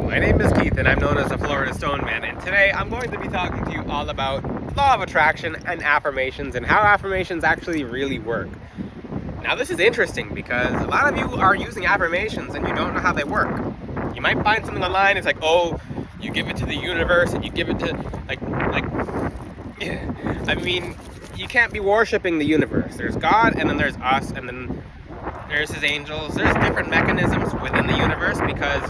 My name is Keith and I'm known as the Florida Stone Man, and today I'm going to be talking to you all about law of attraction and affirmations and how affirmations actually really work. Now this is interesting because a lot of you are using affirmations and you don't know how they work. You might find something online, it's like, oh, you give it to the universe and you give it to I mean, you can't be worshiping the universe. There's God and then there's us and then there's his angels. There's different mechanisms within the universe because,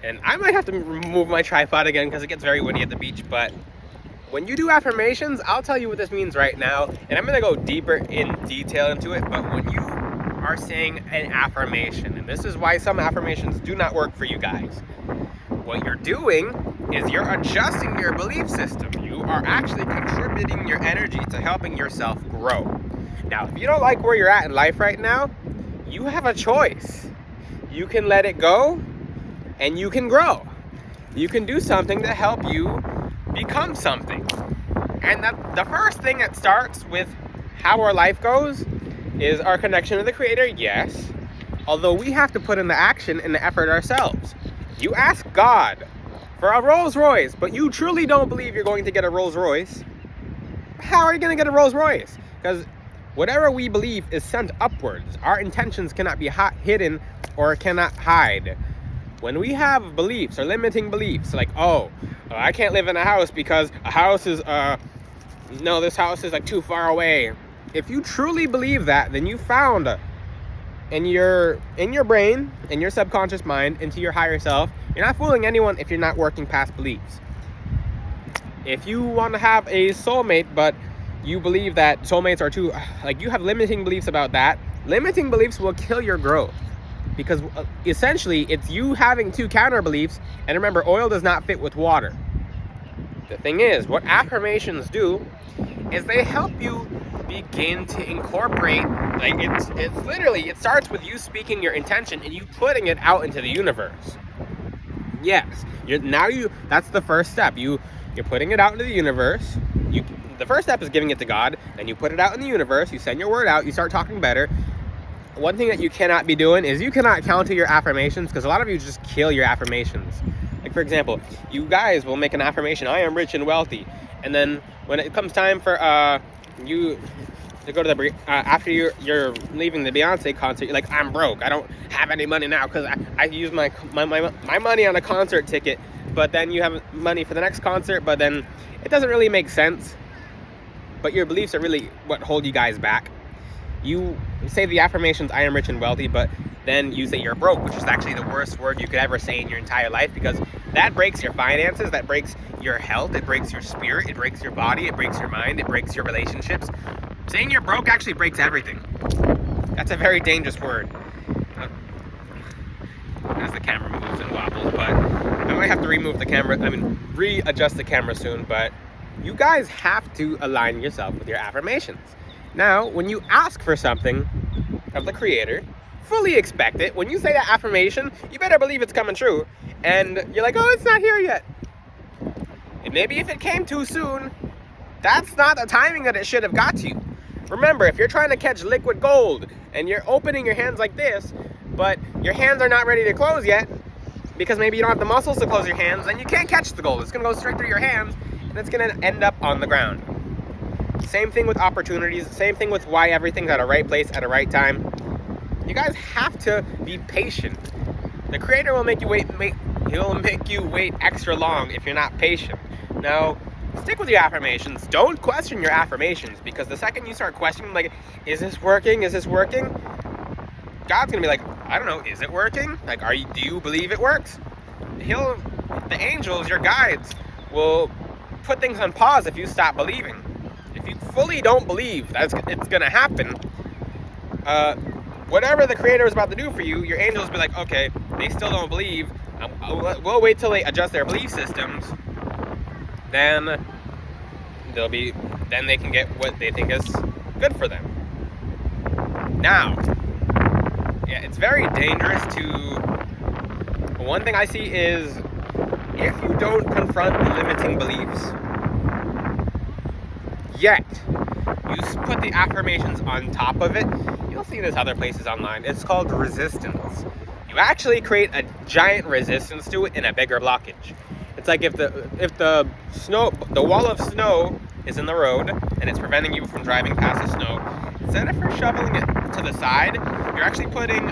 and I might have to remove my tripod again because it gets very windy at the beach, but when you do affirmations, I'll tell you what this means right now, and I'm going to go deeper in detail into it, but when you are saying an affirmation, and this is why some affirmations do not work for you guys, what you're doing is you're adjusting your belief system. You are actually contributing your energy to helping yourself grow. Now, if you don't like where you're at in life right now, you have a choice. You can let it go, and you can grow. You can do something to help you become something. And the first thing that starts with how our life goes is our connection to the Creator, yes. Although we have to put in the action and the effort ourselves. You ask God for a Rolls Royce, but you truly don't believe you're going to get a Rolls Royce. How are you going to get a Rolls Royce? Because whatever we believe is sent upwards. Our intentions cannot be hidden or cannot hide. When we have beliefs or limiting beliefs, like, I can't live in a house because a house is, this house is like too far away. If you truly believe that, then you found in your brain, in your subconscious mind, into your higher self, you're not fooling anyone if you're not working past beliefs. If you want to have a soulmate, but you believe that soulmates are too, you have limiting beliefs about that, limiting beliefs will kill your growth. Because essentially, it's you having two counter beliefs, and remember, oil does not fit with water. The thing is, what affirmations do is they help you begin to incorporate, it's literally, it starts with you speaking your intention and you putting it out into the universe. Yes, that's the first step. You're putting it out into the universe. The first step is giving it to God, then you put it out in the universe, you send your word out, you start talking better. One thing that you cannot be doing is you cannot counter your affirmations, because a lot of you just kill your affirmations. Like, for example, you guys will make an affirmation, I am rich and wealthy, and then when it comes time for you to go to the after you're leaving the Beyonce concert, you're like, I'm broke, I don't have any money now because I used my money on a concert ticket, but then you have money for the next concert, but then it doesn't really make sense. But your beliefs are really what hold you guys back. You say the affirmations, I am rich and wealthy, but then you say you're broke, which is actually the worst word you could ever say in your entire life, because that breaks your finances, that breaks your health, it breaks your spirit, it breaks your body, it breaks your mind, it breaks your relationships. Saying you're broke actually breaks everything. That's a very dangerous word. As the camera moves and wobbles, but I might have to readjust the camera soon, but you guys have to align yourself with your affirmations. Now, when you ask for something of the Creator, fully expect it. When you say that affirmation, you better believe it's coming true. And you're like, oh, it's not here yet. And maybe if it came too soon, that's not the timing that it should have got to you. Remember, if you're trying to catch liquid gold and you're opening your hands like this, but your hands are not ready to close yet, because maybe you don't have the muscles to close your hands, then you can't catch the gold. It's going to go straight through your hands, and it's going to end up on the ground. Same thing with opportunities, same thing with why everything's at a right place at a right time. You guys have to be patient. The Creator will make you wait, he'll make you wait extra long if you're not patient. Now, stick with your affirmations. Don't question your affirmations, because the second you start questioning, like, is this working? Is this working? God's gonna be like, I don't know, is it working? Like, do you believe it works? The angels, your guides, will put things on pause if you stop believing. If you fully don't believe that it's gonna happen, whatever the Creator is about to do for you, your angels will be like, okay, they still don't believe. We'll wait till they adjust their belief systems. Then they can get what they think is good for them. Now, yeah, it's very dangerous one thing I see is, if you don't confront the limiting beliefs, yet you put the affirmations on top of it, you'll see this other places online. It's called resistance. You actually create a giant resistance to it and a bigger blockage. It's like if the wall of snow is in the road and it's preventing you from driving past the snow, instead of shoveling it to the side, you're actually putting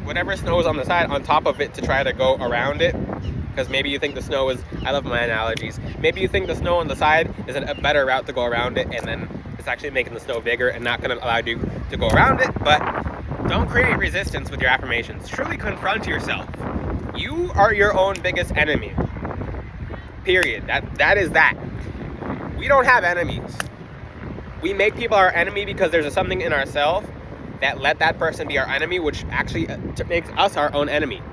whatever snow is on the side on top of it to try to go around it. Because maybe you think the snow is, I love my analogies, maybe you think the snow on the side is a better route to go around it, and then it's actually making the snow bigger and not going to allow you to go around it. But don't create resistance with your affirmations. Truly confront yourself. You are your own biggest enemy. Period. That is that. We don't have enemies. We make people our enemy because there's something in ourselves that let that person be our enemy, which actually makes us our own enemy.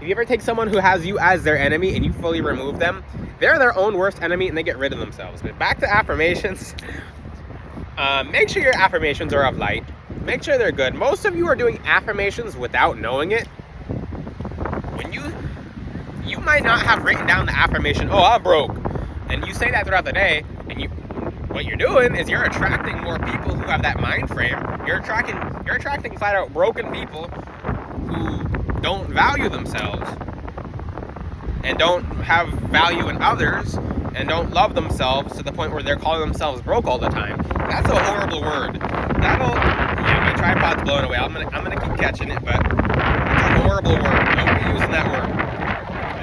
If you ever take someone who has you as their enemy and you fully remove them, they're their own worst enemy and they get rid of themselves. But back to affirmations. Make sure your affirmations are of light. Make sure they're good. Most of you are doing affirmations without knowing it. When you might not have written down the affirmation, oh, I'm broke. And you say that throughout the day, and what you're doing is you're attracting more people who have that mind frame. You're attracting flat out broken people who don't value themselves and don't have value in others and don't love themselves to the point where they're calling themselves broke all the time. That's a horrible word. My tripod's blowing away. I'm gonna keep catching it, but it's a horrible word. Don't be using that word.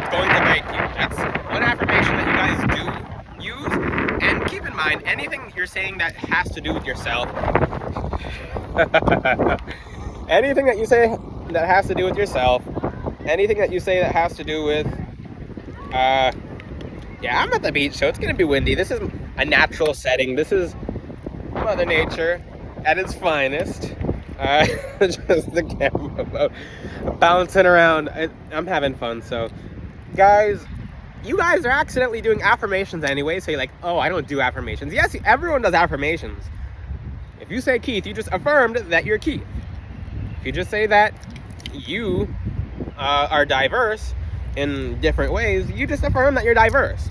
It's going to break you. That's one affirmation that you guys do use. And keep in mind, anything you're saying that has to do with yourself, anything that you say that has to do with yourself, anything that you say that has to do with, I'm at the beach, so it's going to be windy. This is a natural setting. This is Mother Nature at its finest. Just the camera bouncing around. I'm having fun, so guys, you guys are accidentally doing affirmations anyway, so you're like, oh, I don't do affirmations. Yes, everyone does affirmations. If you say Keith, you just affirmed that you're Keith. If you just say that you are diverse in different ways, you just affirm that you're diverse.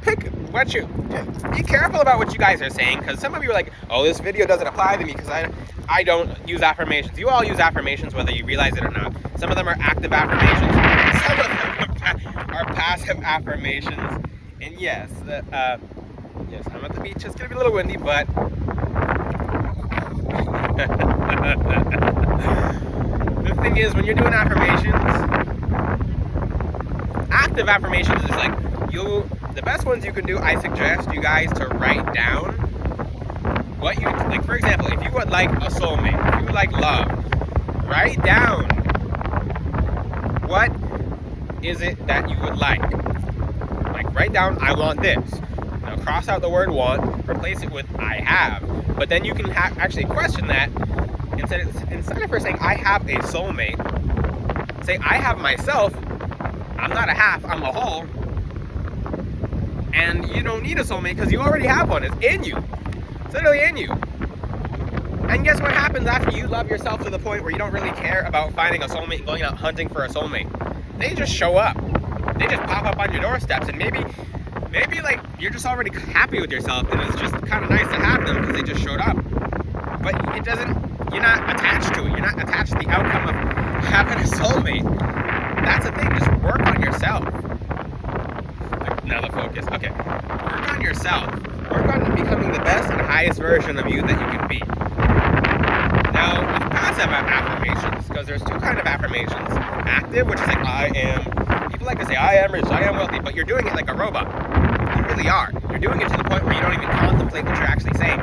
Be careful about what you guys are saying, because some of you are like, oh, this video doesn't apply to me because I don't use affirmations. You all use affirmations whether you realize it or not. Some of them are active affirmations, some of them are passive affirmations. And yes, I'm at the beach. It's gonna be a little windy, but the thing is, when you're doing affirmations, active affirmations is like the best ones you can do. I suggest you guys to write down what you like. For example, if you would like a soulmate, if you would like love, write down what is it that you would like. Like, write down, I want this. Now cross out the word want, replace it with I have. But then you can actually question that. Instead of saying I have a soulmate, say I have myself. I'm not a half, I'm a whole. And you don't need a soulmate because you already have one. It's in you. It's literally in you. And guess what happens after you love yourself to the point where you don't really care about finding a soulmate and going out hunting for a soulmate? They just show up. They just pop up on your doorsteps, and maybe like you're just already happy with yourself, and it's just kind of nice to have them because they just showed up. But you're not attached to it. You're not attached to the outcome of having a soulmate. That's the thing. Just work on yourself. Now the focus. Okay. Work on yourself. Work on becoming the best and highest version of you that you can be. Now, with passive affirmations, because there's two kinds of affirmations. Active, which is like I am. People like to say I am rich, I am wealthy, but you're doing it like a robot. You really are. You're doing it to the point where you don't even contemplate what you're actually saying.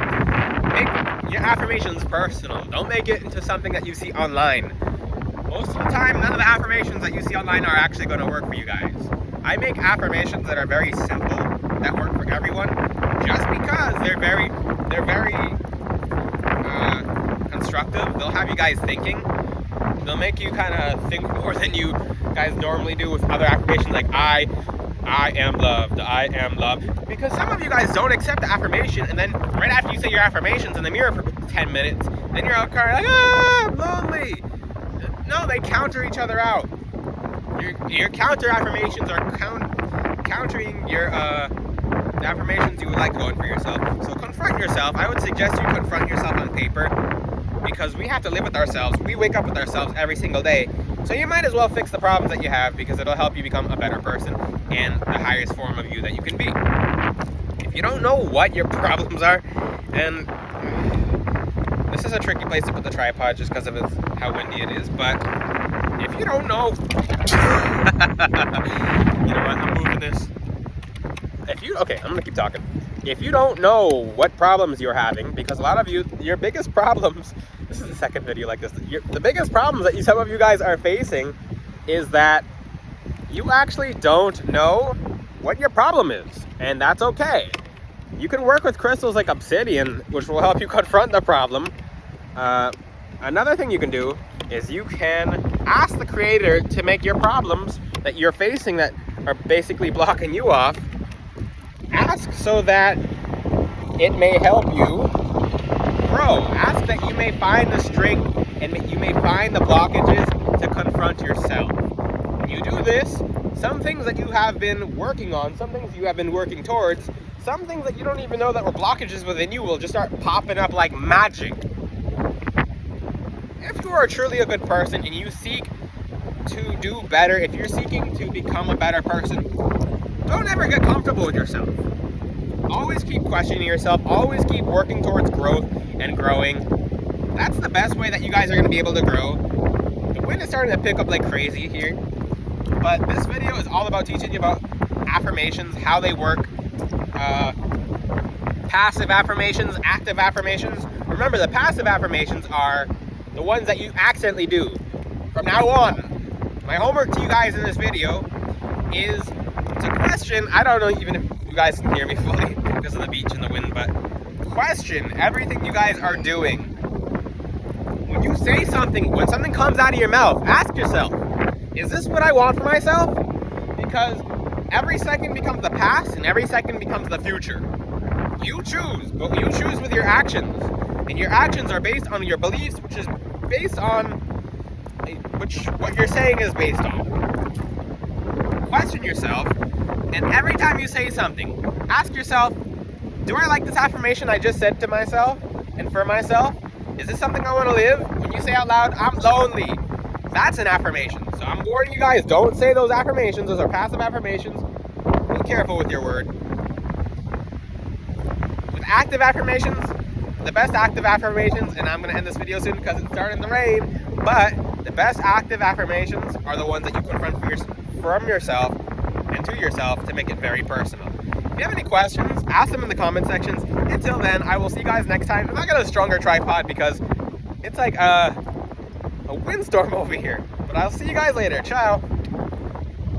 Make your affirmations personal. Don't make it into something that you see online. Most of the time, none of the affirmations that you see online are actually going to work for you guys. I make affirmations that are very simple, that work for everyone, just because they're very constructive. They'll have you guys thinking. They'll make you kind of think more than you guys normally do with other affirmations like I am loved, I am loved. Because some of you guys don't accept the affirmation, and then right after you say your affirmations in the mirror for 10 minutes, then you're out crying like, I'm lonely. No, they counter each other out. Your counter affirmations are countering your the affirmations you would like going for yourself. So confront yourself. I would suggest you confront yourself on paper, because we have to live with ourselves. We wake up with ourselves every single day, So you might as well fix the problems that you have, because it'll help you become a better person and the highest form of you that you can be. If you don't know what your problems are, and this is a tricky place to put the tripod just because of how windy it is, but if you don't know, you know what, I'm moving this. Okay, I'm gonna keep talking. If you don't know what problems you're having, because a lot of you, your biggest problems, this is the second video like this, the biggest problems that some of you guys are facing is that you actually don't know what your problem is, and that's okay. You can work with crystals like obsidian, which will help you confront the problem. Another thing you can do is you can ask the creator to make your problems that you're facing that are basically blocking you off, ask so that it may help you grow. Ask that you may find the strength and that you may find the blockages to confront yourself. When you do this, some things that you have been working on, some things you have been working towards, some things that you don't even know that were blockages within you will just start popping up like magic. If you are truly a good person and you seek to do better, if you're seeking to become a better person, don't ever get comfortable with yourself. Always keep questioning yourself, always keep working towards growth and growing. That's the best way that you guys are going to be able to grow. The wind is starting to pick up like crazy here, but this video is all about teaching you about affirmations, how they work, passive affirmations, active affirmations. Remember, the passive affirmations are the ones that you accidentally do. From now on, my homework to you guys in this video is to question, I don't know even if you guys can hear me fully because of the beach and the wind, but question everything you guys are doing. When you say something, when something comes out of your mouth, ask yourself, is this what I want for myself? Because every second becomes the past and every second becomes the future. You choose, but you choose with your actions. And your actions are based on your beliefs, which is based on what you're saying is based on. Question yourself, and every time you say something, ask yourself, do I like this affirmation I just said to myself and for myself? Is this something I want to live? When you say out loud, I'm lonely, that's an affirmation. So I'm warning you guys, don't say those affirmations. Those are passive affirmations. Be careful with your word. With active affirmations, the best active affirmations, and I'm going to end this video soon because it's starting to rain, but the best active affirmations are the ones that you confront from yourself and to yourself to make it very personal. If you have any questions, ask them in the comment sections. Until then, I will see you guys next time. I'm not got a stronger tripod because it's like a windstorm over here, but I'll see you guys later. Ciao.